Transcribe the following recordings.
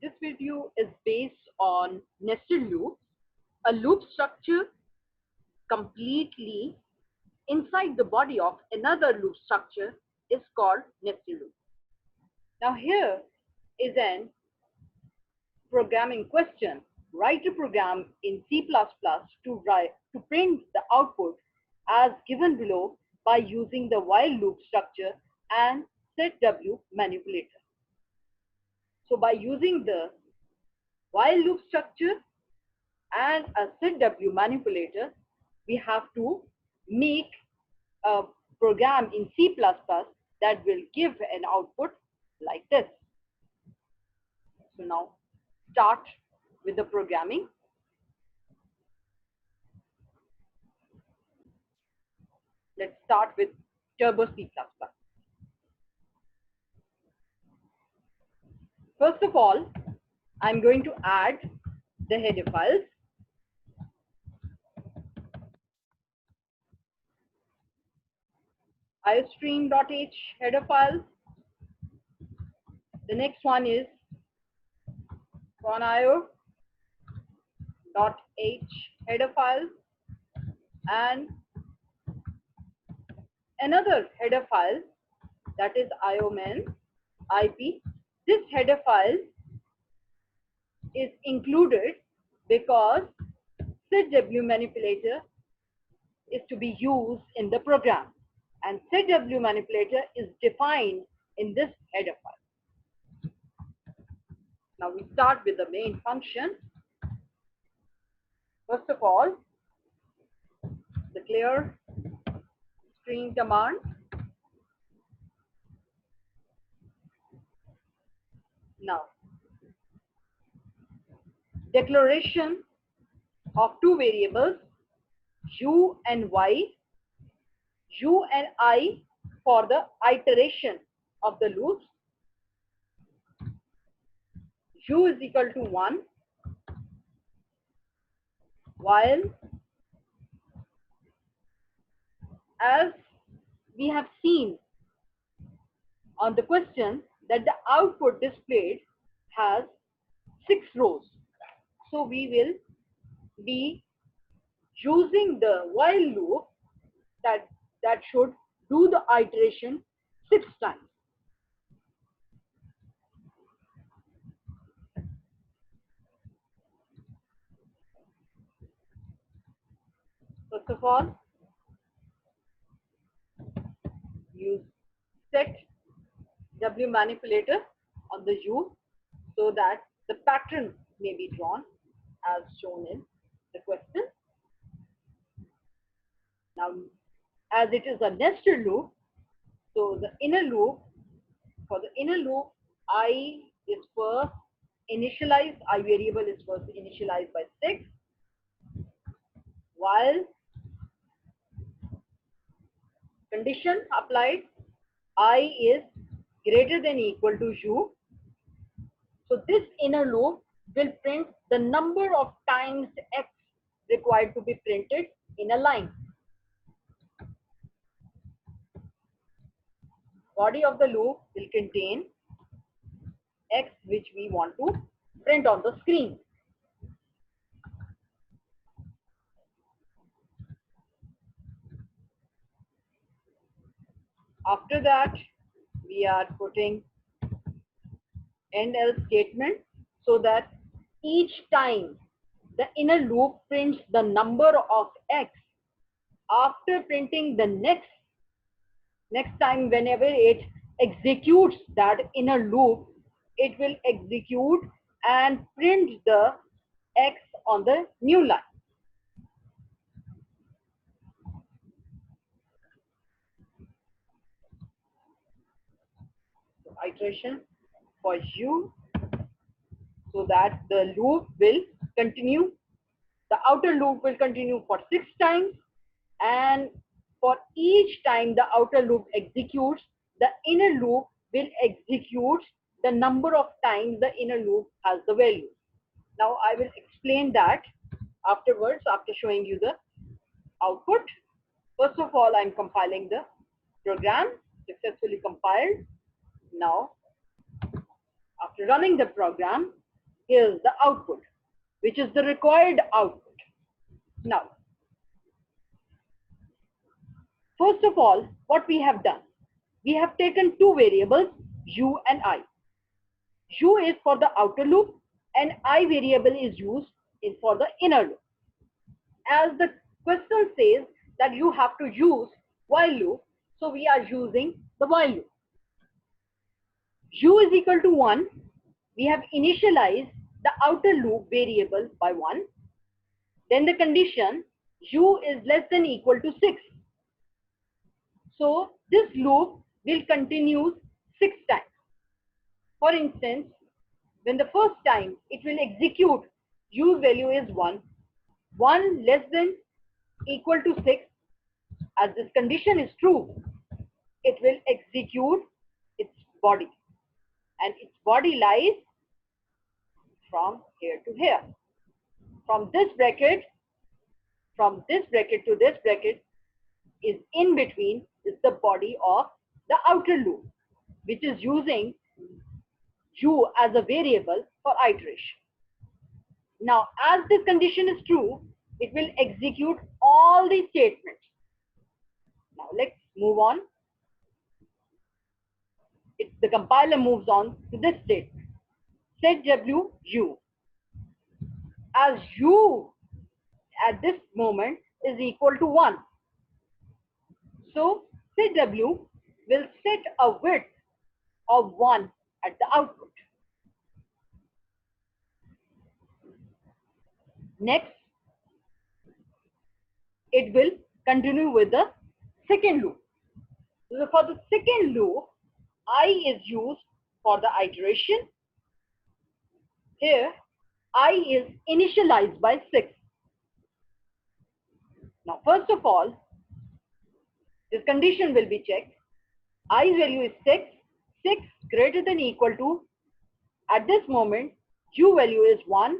This video is based on nested loops, a loop structure completely inside the body of another loop structure is called nested loop. Now here is an programming question. Write a program in C++ to print the output as given below by using the while loop structure and setW manipulator. So by using the while loop structure and a setW manipulator, we have to make a program in C++ that will give an output like this. So now start with the programming. Let's start with Turbo C++. First of all, I'm going to add the header files. iostream.h header file. The next one is conio.h header file and another header file, that is ioman IP. This header file is included because setW manipulator is to be used in the program, and setW manipulator is defined in this header file. Now we start with the main function. First of all, declare string command. Now, declaration of two variables, u and y, u and I for the iteration of the loops. U is equal to 1, while as we have seen on the question that the output displayed has 6 rows. So we will be using the while loop that should do the iteration 6 times. First of all, use setW manipulator on the U so that the pattern may be drawn as shown in the question. Now, as it is a nested loop, so the inner loop, for the inner loop, I is first initialized, I variable is first initialized by 6, while condition applied, I is greater than equal to u. So this inner loop will print the number of times x required to be printed in a line. Body of the loop will contain x which we want to print on the screen. After that, we are putting end else statement so that each time the inner loop prints the number of x, after printing the next time whenever it executes that inner loop, it will execute and print the x on the new line. So iteration for u, so that the loop will continue, the outer loop will continue for 6 times, and for each time the outer loop executes, the inner loop will execute the number of times the inner loop has the value. Now I will explain that afterwards, after showing you the output. First of all, I'm compiling the program, successfully compiled. Now, after running the program, Here's the output, which is the required output. Now, first of all, what we have done, we have taken two variables, u and I. U is for the outer loop and I variable is used for the inner loop. As the question says that you have to use while loop, so we are using the while loop. U is equal to 1. We have initialized the outer loop variable by 1. Then the condition u is less than equal to 6. So this loop will continue 6 times. For instance, when the first time it will execute, u value is 1. 1 less than equal to 6. As this condition is true, it will execute its body. And its body lies from here to here. From this bracket to this bracket is in between is the body of the outer loop, which is using u as a variable for iteration. Now, as this condition is true, it will execute all these statements. Now, let's move on. The compiler moves on to this statement. Set w u. As u at this moment is equal to 1. So, set w will set a width of 1 at the output. Next, it will continue with the second loop. So for the second loop, I is used for the iteration. Here, I is initialized by 6. Now, first of all, this condition will be checked. I's value is 6. 6 greater than equal to, at this moment, u value is 1.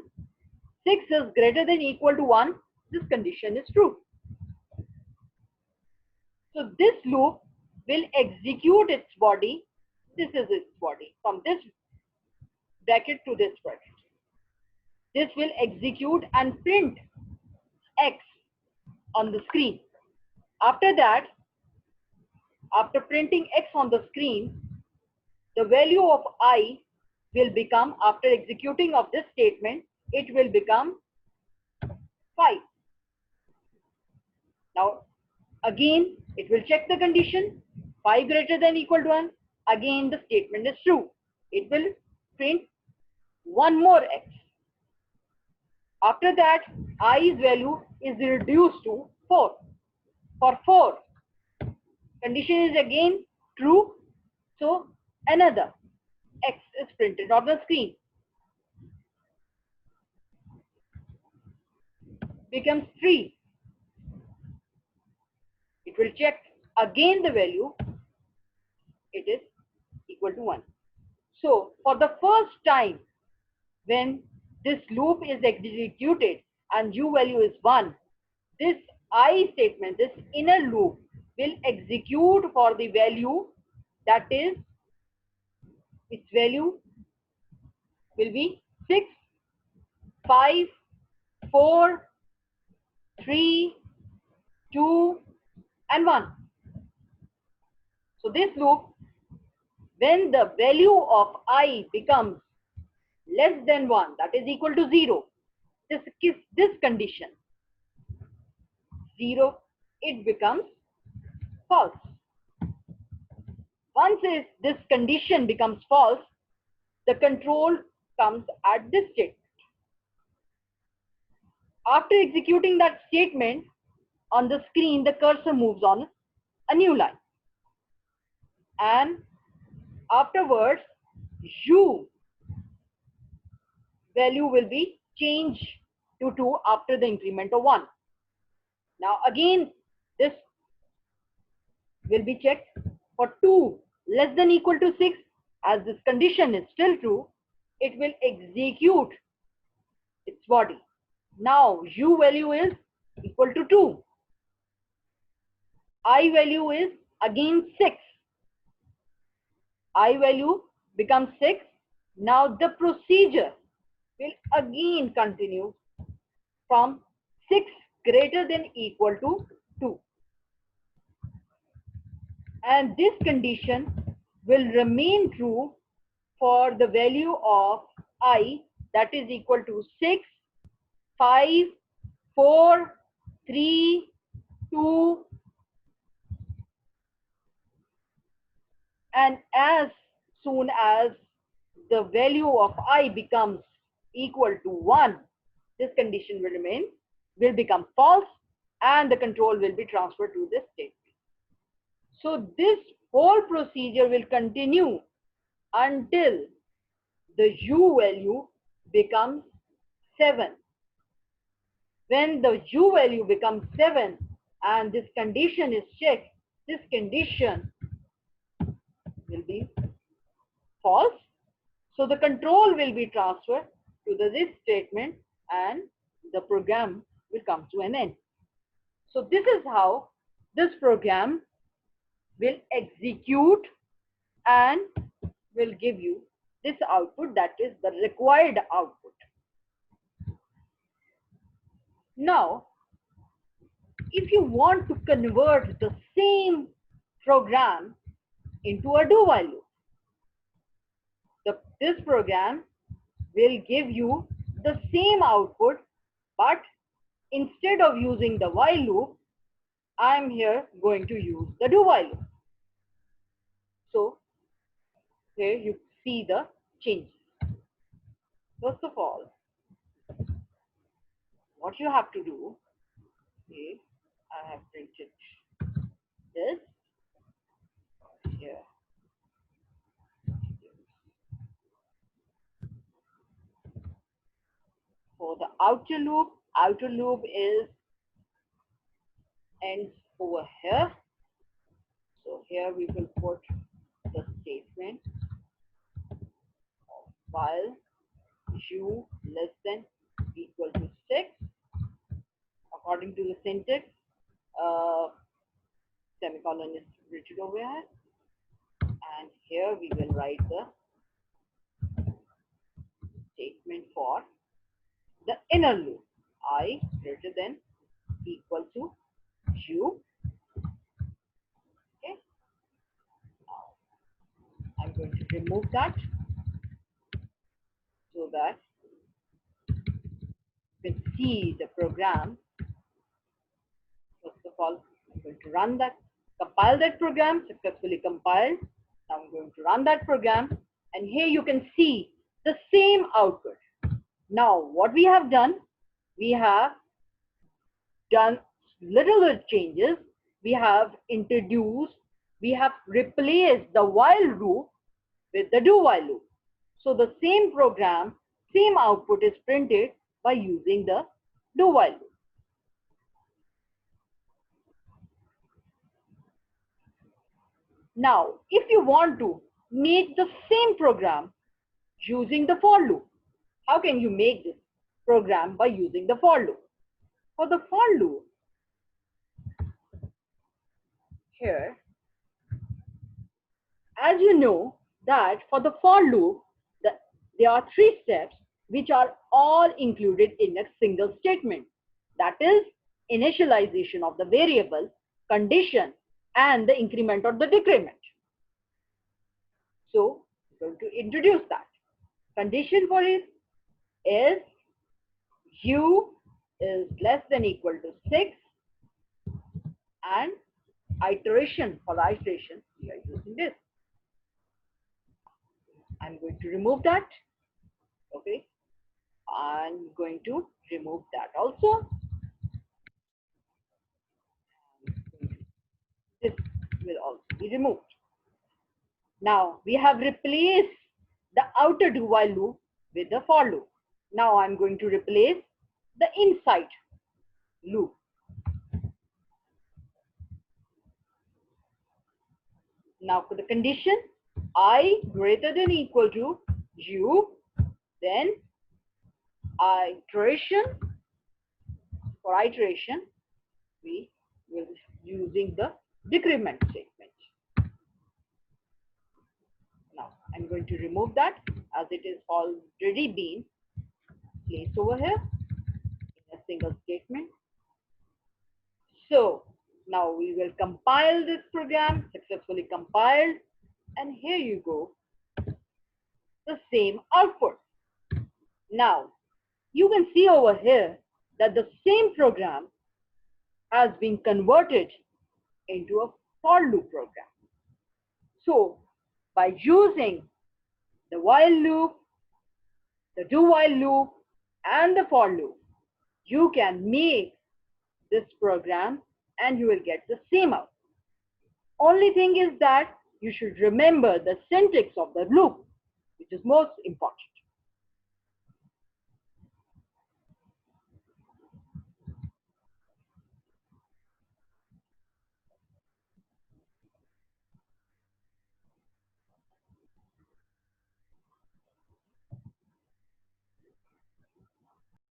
6 is greater than equal to 1. This condition is true. So this loop will execute its body. This is its body from this bracket to this bracket. This will execute and print X on the screen. After that, after printing X on the screen, the value of I will become, after executing of this statement, it will become 5. Now, again, it will check the condition, 5 greater than equal to 1. Again, the statement is true. It will print one more X. After that, I's value is reduced to 4. For 4, condition is again true. So, another X is printed on the screen. Becomes 3. It will check again the value. It is equal to 1. So, for the first time, when this loop is executed and u value is 1, this I statement, this inner loop will execute for the value, that is, its value will be 6, 5, 4, 3, 2, and 1. So this loop, when the value of I becomes less than 1, that is equal to 0, this condition, 0, it becomes false. Once this condition becomes false, the control comes at this statement. After executing that statement, on the screen, the cursor moves on a new line. And afterwards, u value will be changed to 2 after the increment of 1. Now again, this will be checked for 2 less than equal to 6. As this condition is still true, it will execute its body. Now u value is equal to 2. I value is again 6. I value becomes 6. Now the procedure will again continue from 6 greater than equal to 2. And this condition will remain true for the value of I, that is equal to 6, 5, 4, 3, 2, and as soon as the value of I becomes equal to 1, this condition will become false, and the control will be transferred to this statement. So this whole procedure will continue until the U value becomes 7. When the U value becomes 7 and this condition is checked, this condition will be false. So the control will be transferred to the this statement and the program will come to an end. So this is how this program will execute and will give you this output, that is the required output. Now, if you want to convert the same program into a do while loop, this program will give you the same output, but instead of using the while loop, I am here going to use the do while loop. So here you see the changes. First of all, what you have to do is, I have printed this here. For the outer loop is ends over here. So here we will put the statement while U less than equal to 6. According to the syntax, semicolon is written over here. And here we will write the statement for the inner loop, I greater than equal to U. Okay. I'm going to remove that so that you can see the program. First of all, I'm going to run that, compile that program, successfully compiled. Now I'm going to run that program, and here you can see the same output. Now what we have done little changes. We have replaced the while loop with the do while loop. So the same program, same output is printed by using the do while loop. Now, if you want to make the same program using the for loop, how can you make this program by using the for loop? For the for loop, here, as you know that for the for loop, there are 3 steps which are all included in a single statement. That is initialization of the variable, condition, and the increment or the decrement. So I'm going to introduce that. Condition for it is U is less than equal to 6, and iteration, for the iteration we are using this. I'm going to remove that. Okay, I'm going to remove that also. This will also be removed. Now we have replaced the outer do while loop with the for loop. Now I'm going to replace the inside loop. Now for the condition, I greater than equal to U, then iteration. For iteration, we will be using the decrement statement. Now I'm going to remove that as it is already been placed over here in a single statement. So now we will compile this program, successfully compiled, and here you go, the same output. Now you can see over here that the same program has been converted into a for loop program. So by using the while loop, the do while loop, and the for loop, you can make this program and you will get the same output. Only thing is that you should remember the syntax of the loop, which is most important.